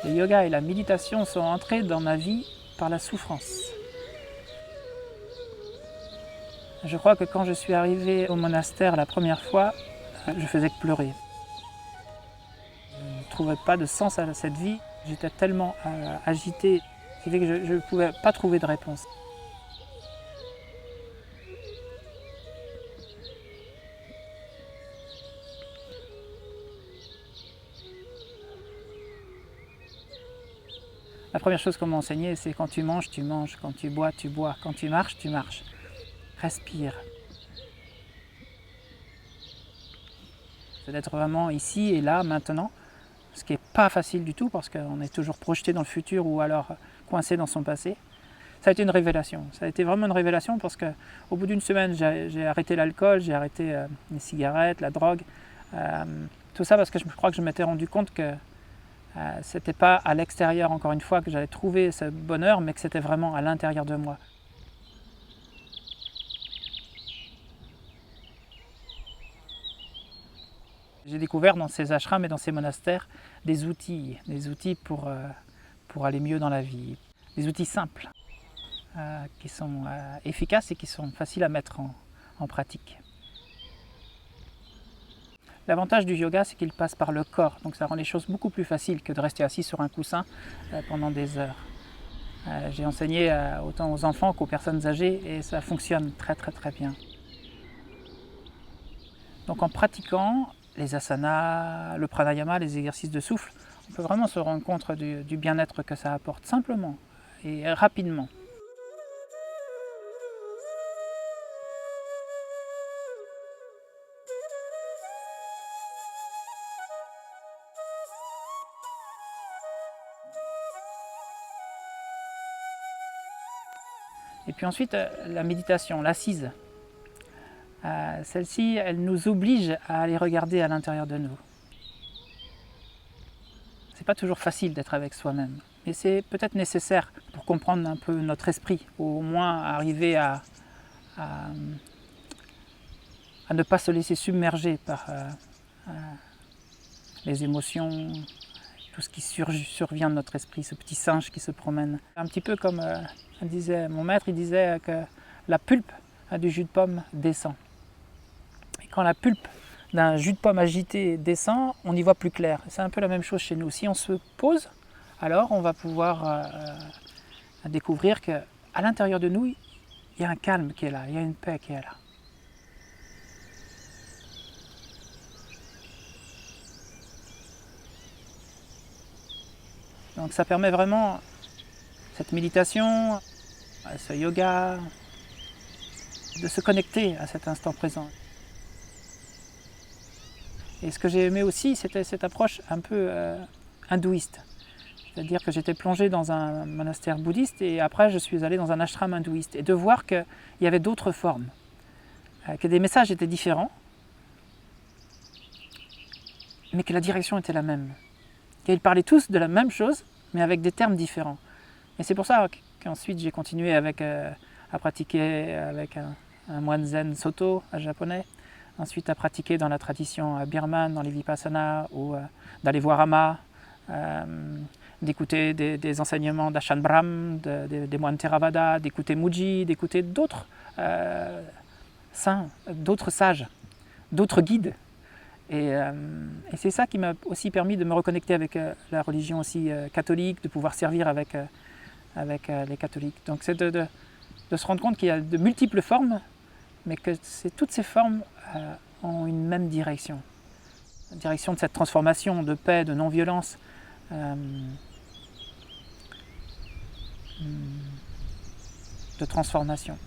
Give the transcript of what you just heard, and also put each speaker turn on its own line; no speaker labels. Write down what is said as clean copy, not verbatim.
Le yoga et la méditation sont entrés dans ma vie par la souffrance. Je crois que quand je suis arrivé au monastère la première fois, je faisais que pleurer. Je ne trouvais pas de sens à cette vie. J'étais tellement agité, ce qui fait que je ne pouvais pas trouver de réponse. La première chose qu'on m'a enseigné, c'est quand tu manges, tu manges, quand tu bois, tu bois, quand tu marches, tu marches. Respire. C'est d'être vraiment ici et là, maintenant, ce qui n'est pas facile du tout parce qu'on est toujours projeté dans le futur ou alors coincé dans son passé. Ça a été une révélation. Ça a été vraiment une révélation parce qu'au bout d'une semaine, j'ai arrêté l'alcool, j'ai arrêté les cigarettes, la drogue. Tout ça parce que je crois que je m'étais rendu compte que ce n'était pas à l'extérieur, encore une fois, que j'allais trouver ce bonheur, mais que c'était vraiment à l'intérieur de moi. J'ai découvert dans ces ashrams et dans ces monastères des outils pour aller mieux dans la vie. Des outils simples, qui sont efficaces et qui sont faciles à mettre en pratique. L'avantage du yoga, c'est qu'il passe par le corps, donc ça rend les choses beaucoup plus faciles que de rester assis sur un coussin pendant des heures. J'ai enseigné autant aux enfants qu'aux personnes âgées et ça fonctionne très bien. Donc en pratiquant les asanas, le pranayama, les exercices de souffle, on peut vraiment se rendre compte du bien-être que ça apporte simplement et rapidement. Et puis ensuite, la méditation, l'assise. Celle-ci, elle nous oblige à aller regarder à l'intérieur de nous. C'est pas toujours facile d'être avec soi-même, mais c'est peut-être nécessaire pour comprendre un peu notre esprit, ou au moins arriver à ne pas se laisser submerger par les émotions, tout ce qui survient de notre esprit, ce petit singe qui se promène. Un petit peu comme mon maître, il disait que la pulpe du jus de pomme descend. Et quand la pulpe d'un jus de pomme agité descend, on y voit plus clair. C'est un peu la même chose chez nous. Si on se pose, alors on va pouvoir découvrir qu'à l'intérieur de nous, il y a un calme qui est là, il y a une paix qui est là. Donc ça permet vraiment, cette méditation, ce yoga, de se connecter à cet instant présent. Et ce que j'ai aimé aussi, c'était cette approche un peu hindouiste. C'est-à-dire que j'étais plongé dans un monastère bouddhiste et après je suis allé dans un ashram hindouiste. Et de voir qu'il y avait d'autres formes, que des messages étaient différents, mais que la direction était la même. Qu'ils parlaient tous de la même chose, mais avec des termes différents. Et c'est pour ça qu'ensuite j'ai continué à pratiquer avec un moine zen Soto, un japonais, ensuite à pratiquer dans la tradition birmane, dans les vipassanas, ou d'aller voir Ama, d'écouter des enseignements d'Ashan Brahm, des moines Theravada, d'écouter Muji, d'écouter d'autres saints, d'autres sages, d'autres guides. Et c'est ça qui m'a aussi permis de me reconnecter avec la religion aussi catholique, de pouvoir servir avec les catholiques. Donc c'est de se rendre compte qu'il y a de multiples formes, mais que toutes ces formes ont une même direction. La direction de cette transformation, de paix, de non-violence. De transformation.